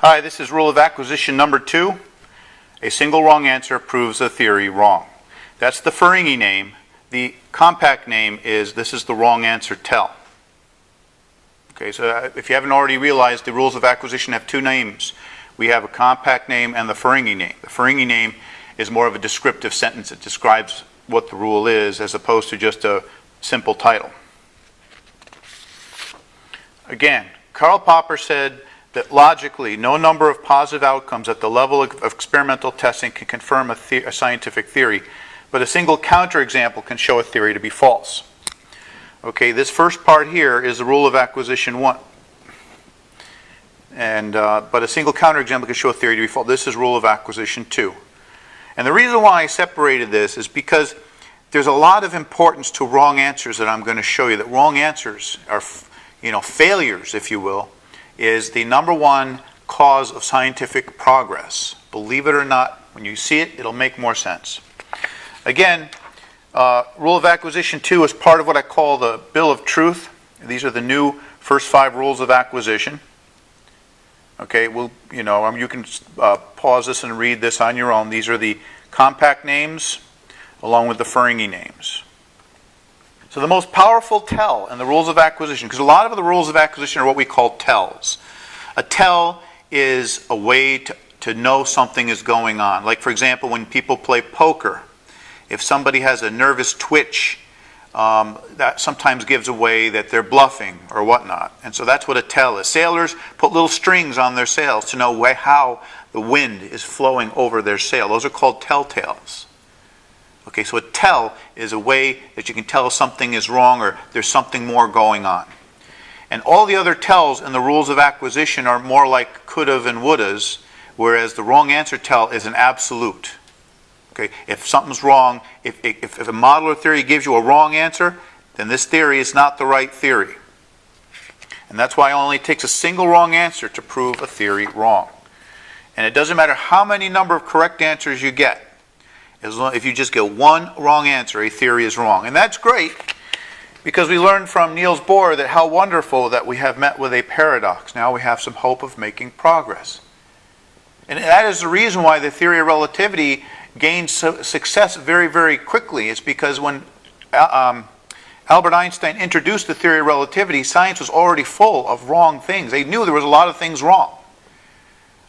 Hi, this is rule of acquisition number 2. A single wrong answer proves a theory wrong. That's the Ferengi name. The compact name is, this is the wrong answer tell. Okay, so if you haven't already realized, the rules of acquisition have two names. We have a compact name and the Ferengi name. The Ferengi name is more of a descriptive sentence. It describes what the rule is as opposed to just a simple title. Again, Karl Popper said that logically, no number of positive outcomes at the level of experimental testing can confirm a scientific theory, but a single counterexample can show a theory to be false. Okay, this first part here is the rule of acquisition 1. But a single counterexample can show a theory to be false. This is rule of acquisition 2. And the reason why I separated this is because there's a lot of importance to wrong answers that I'm going to show you. That wrong answers are, failures, if you will, is the number one cause of scientific progress. Believe it or not, when you see it, it'll make more sense. Again, rule of acquisition 2 is part of what I call the Bill of Truth. These are the new first 5 rules of acquisition. Okay, you can pause this and read this on your own. These are the compact names along with the Ferengi names. So the most powerful tell in the rules of acquisition, because a lot of the rules of acquisition are what we call tells. A tell is a way to know something is going on. Like, for example, when people play poker, if somebody has a nervous twitch, that sometimes gives away that they're bluffing or whatnot. And so that's what a tell is. Sailors put little strings on their sails to know how the wind is flowing over their sail. Those are called telltales. Okay, so a tell is a way that you can tell something is wrong or there's something more going on. And all the other tells in the rules of acquisition are more like could've and would'ves, whereas the wrong answer tell is an absolute. Okay, if something's wrong, if a model or theory gives you a wrong answer, then this theory is not the right theory. And that's why it only takes a single wrong answer to prove a theory wrong. And it doesn't matter how many number of correct answers you get. If you just get one wrong answer, a theory is wrong. And that's great, because we learned from Niels Bohr that how wonderful that we have met with a paradox. Now we have some hope of making progress. And that is the reason why the theory of relativity gained success very, very quickly. It's because when Albert Einstein introduced the theory of relativity, science was already full of wrong things. They knew there was a lot of things wrong.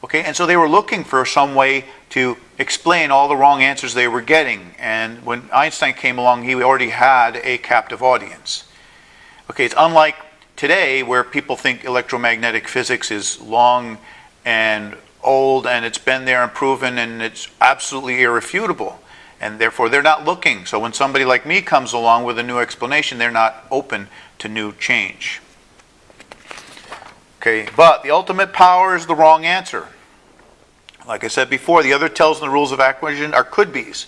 Okay, and so they were looking for some way to explain all the wrong answers they were getting. And when Einstein came along, he already had a captive audience. Okay, it's unlike today where people think electromagnetic physics is long and old and it's been there and proven and it's absolutely irrefutable. And therefore they're not looking. So when somebody like me comes along with a new explanation, they're not open to new change. Okay, but the ultimate power is the wrong answer. Like I said before, the other tells in the rules of acquisition are could-be's.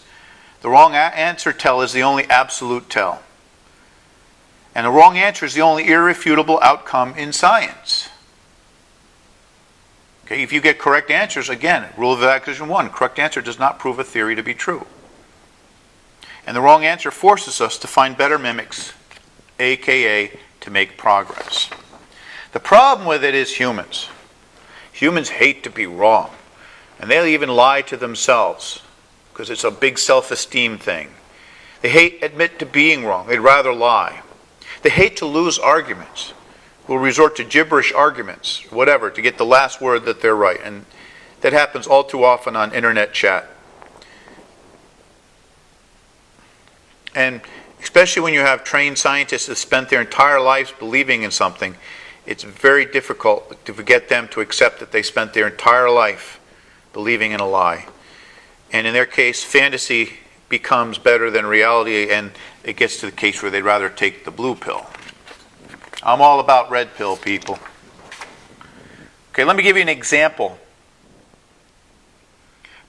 The wrong answer tell is the only absolute tell. And the wrong answer is the only irrefutable outcome in science. Okay, if you get correct answers, again, rule of acquisition 1, correct answer does not prove a theory to be true. And the wrong answer forces us to find better mimics, aka to make progress. The problem with it is humans. Humans hate to be wrong. And they'll even lie to themselves because it's a big self-esteem thing. They hate admit to being wrong. They'd rather lie. They hate to lose arguments. Will resort to gibberish arguments, whatever, to get the last word that they're right. And that happens all too often on internet chat. And especially when you have trained scientists that spent their entire lives believing in something, it's very difficult to get them to accept that they spent their entire life believing in a lie. And in their case, fantasy becomes better than reality, and it gets to the case where they'd rather take the blue pill. I'm all about red pill, people. Okay, let me give you an example.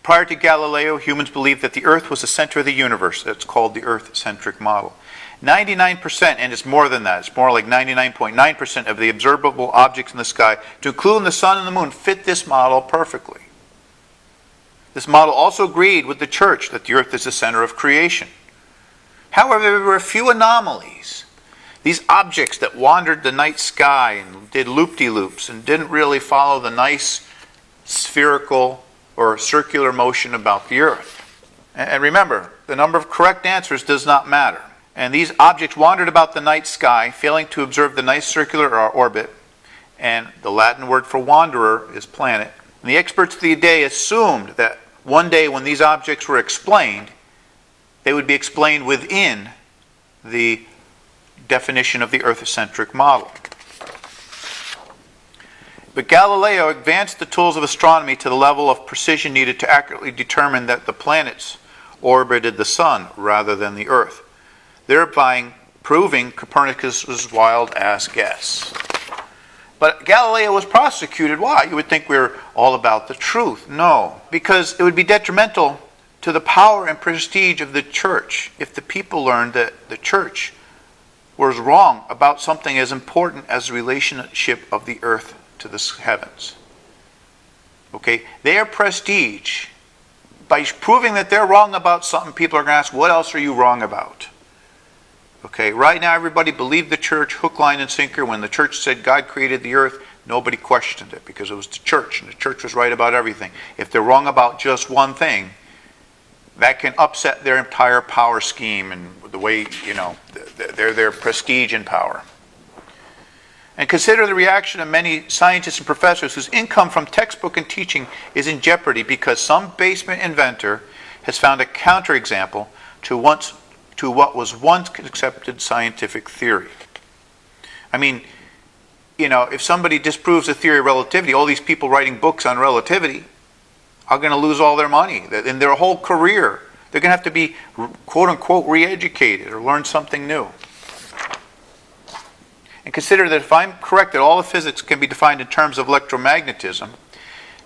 Prior to Galileo, humans believed that the Earth was the center of the universe. That's called the Earth-centric model. 99%, and it's more than that, it's more like 99.9% of the observable objects in the sky, to include the sun and the moon, fit this model perfectly. This model also agreed with the church that the Earth is the center of creation. However, there were a few anomalies. These objects that wandered the night sky and did loop-de-loops and didn't really follow the nice spherical or circular motion about the Earth. And remember, the number of correct answers does not matter. And these objects wandered about the night sky, failing to observe the nice circular orbit. And the Latin word for wanderer is planet. And the experts of the day assumed that one day when these objects were explained, they would be explained within the definition of the Earth-centric model. But Galileo advanced the tools of astronomy to the level of precision needed to accurately determine that the planets orbited the sun rather than the Earth, thereby proving Copernicus's wild-ass guess. But Galileo was prosecuted. Why? You would think we were all about the truth. No, because it would be detrimental to the power and prestige of the church if the people learned that the church was wrong about something as important as the relationship of the earth to the heavens. Okay? Their prestige, by proving that they're wrong about something, people are going to ask, what else are you wrong about? Okay, right now everybody believed the church, hook, line, and sinker. When the church said God created the earth, nobody questioned it because it was the church, and the church was right about everything. If they're wrong about just one thing, that can upset their entire power scheme and the way, their prestige and power. And consider the reaction of many scientists and professors whose income from textbook and teaching is in jeopardy because some basement inventor has found a counterexample to what was once accepted scientific theory. I mean, if somebody disproves the theory of relativity, all these people writing books on relativity are going to lose all their money. In their whole career, they're going to have to be, quote-unquote, re-educated or learn something new. And consider that if I'm correct that all of physics can be defined in terms of electromagnetism,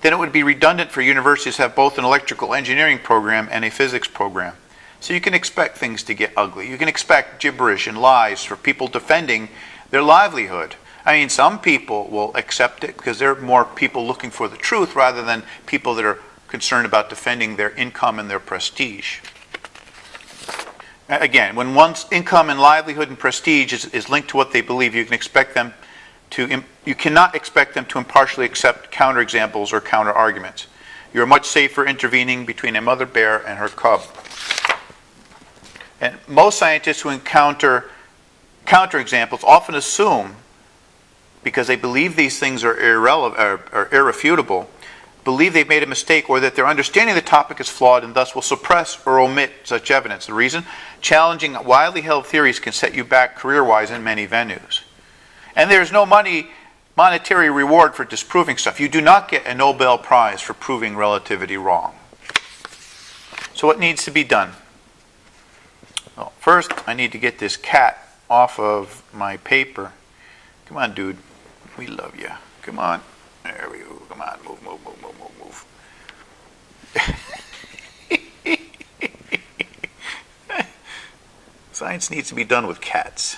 then it would be redundant for universities to have both an electrical engineering program and a physics program. So you can expect things to get ugly. You can expect gibberish and lies for people defending their livelihood. I mean, some people will accept it because there are more people looking for the truth rather than people that are concerned about defending their income and their prestige. Again, when one's income and livelihood and prestige is linked to what they believe, you cannot expect them to impartially accept counterexamples or counter-arguments. You're much safer intervening between a mother bear and her cub. And most scientists who encounter counterexamples often assume, because they believe these things are irrefutable, believe they've made a mistake or that their understanding of the topic is flawed and thus will suppress or omit such evidence. The reason? Challenging widely held theories can set you back career-wise in many venues. And there's no monetary reward for disproving stuff. You do not get a Nobel Prize for proving relativity wrong. So what needs to be done? Well, first, I need to get this cat off of my paper. Come on, dude. We love you. Come on. There we go. Come on. Move. Science needs to be done with cats.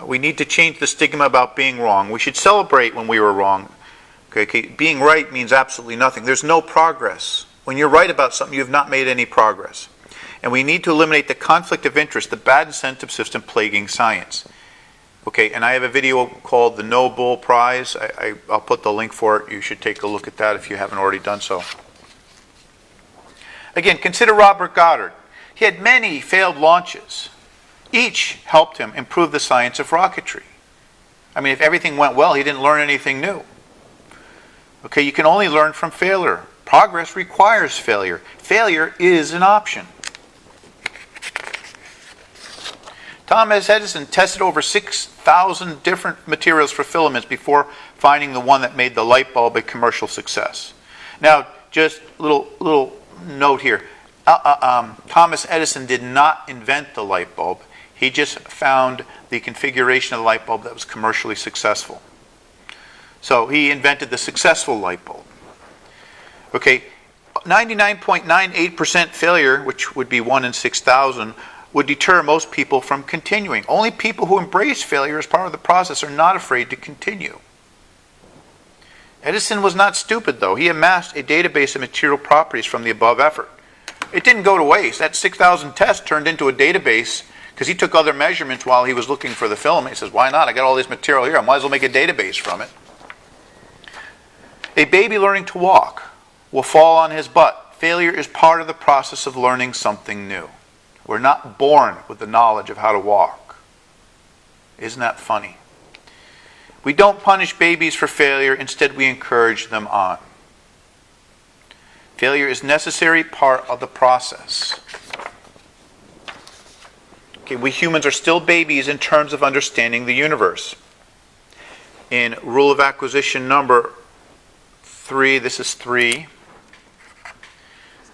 We need to change the stigma about being wrong. We should celebrate when we were wrong. Okay? Being right means absolutely nothing. There's no progress. When you're right about something, you have not made any progress. And we need to eliminate the conflict of interest, the bad incentive system plaguing science. Okay, and I have a video called the No Bull Prize. I'll put the link for it. You should take a look at that if you haven't already done so. Again, consider Robert Goddard. He had many failed launches. Each helped him improve the science of rocketry. I mean, if everything went well, he didn't learn anything new. Okay, you can only learn from failure. Progress requires failure. Failure is an option. Thomas Edison tested over 6,000 different materials for filaments before finding the one that made the light bulb a commercial success. Now, just a little note here. Thomas Edison did not invent the light bulb. He just found the configuration of the light bulb that was commercially successful. So he invented the successful light bulb. Okay, 99.98% failure, which would be 1 in 6,000, would deter most people from continuing. Only people who embrace failure as part of the process are not afraid to continue. Edison was not stupid, though. He amassed a database of material properties from the above effort. It didn't go to waste. That 6,000 tests turned into a database because he took other measurements while he was looking for the filament. He says, why not? I got all this material here. I might as well make a database from it. A baby learning to walk will fall on his butt. Failure is part of the process of learning something new. We're not born with the knowledge of how to walk. Isn't that funny? We don't punish babies for failure. Instead, we encourage them on. Failure is a necessary part of the process. Okay, we humans are still babies in terms of understanding the universe. In rule of acquisition number 3, this is 3,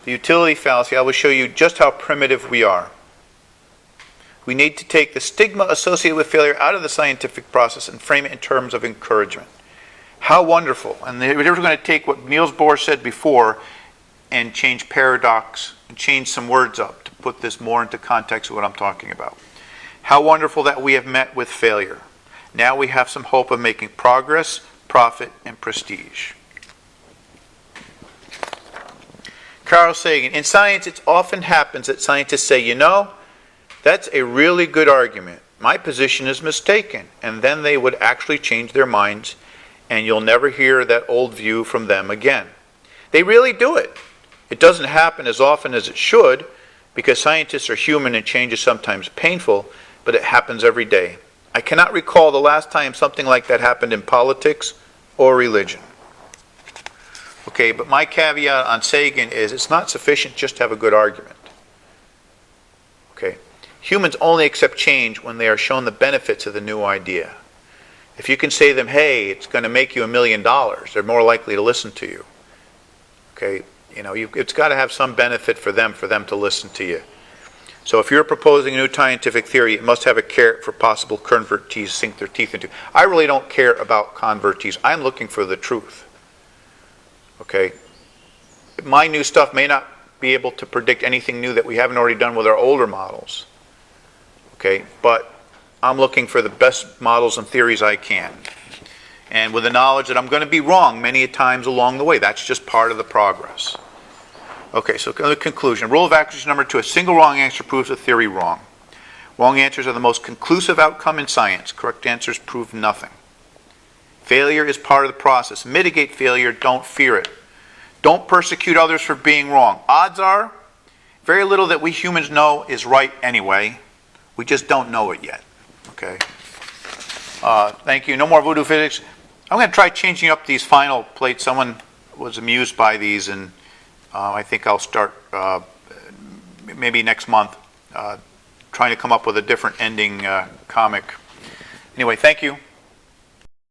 the utility fallacy, I will show you just how primitive we are. We need to take the stigma associated with failure out of the scientific process and frame it in terms of encouragement. How wonderful. And we're going to take what Niels Bohr said before and change paradox and change some words up to put this more into context of what I'm talking about. How wonderful that we have met with failure. Now we have some hope of making progress, profit, and prestige. Carl Sagan, in science it often happens that scientists say, you know, that's a really good argument. My position is mistaken. And then they would actually change their minds, and you'll never hear that old view from them again. They really do it. It doesn't happen as often as it should, because scientists are human and change is sometimes painful, but it happens every day. I cannot recall the last time something like that happened in politics or religion. Okay, but my caveat on Sagan is it's not sufficient just to have a good argument. Okay, humans only accept change when they are shown the benefits of the new idea. If you can say to them, hey, it's going to make you $1 million, they're more likely to listen to you. Okay, you know, it's got to have some benefit for them to listen to you. So if you're proposing a new scientific theory, it must have a carrot for possible convertees to sink their teeth into. I really don't care about convertees. I'm looking for the truth. Okay? My new stuff may not be able to predict anything new that we haven't already done with our older models. Okay? But I'm looking for the best models and theories I can. And with the knowledge that I'm going to be wrong many times along the way. That's just part of the progress. Okay, so the conclusion. Rule of acquisition number 2, a single wrong answer proves a theory wrong. Wrong answers are the most conclusive outcome in science. Correct answers prove nothing. Failure is part of the process. Mitigate failure, don't fear it. Don't persecute others for being wrong. Odds are, very little that we humans know is right anyway. We just don't know it yet. Okay? Thank you. No more voodoo physics. I'm going to try changing up these final plates. Someone was amused by these, and I think I'll start maybe next month trying to come up with a different ending comic. Anyway, thank you.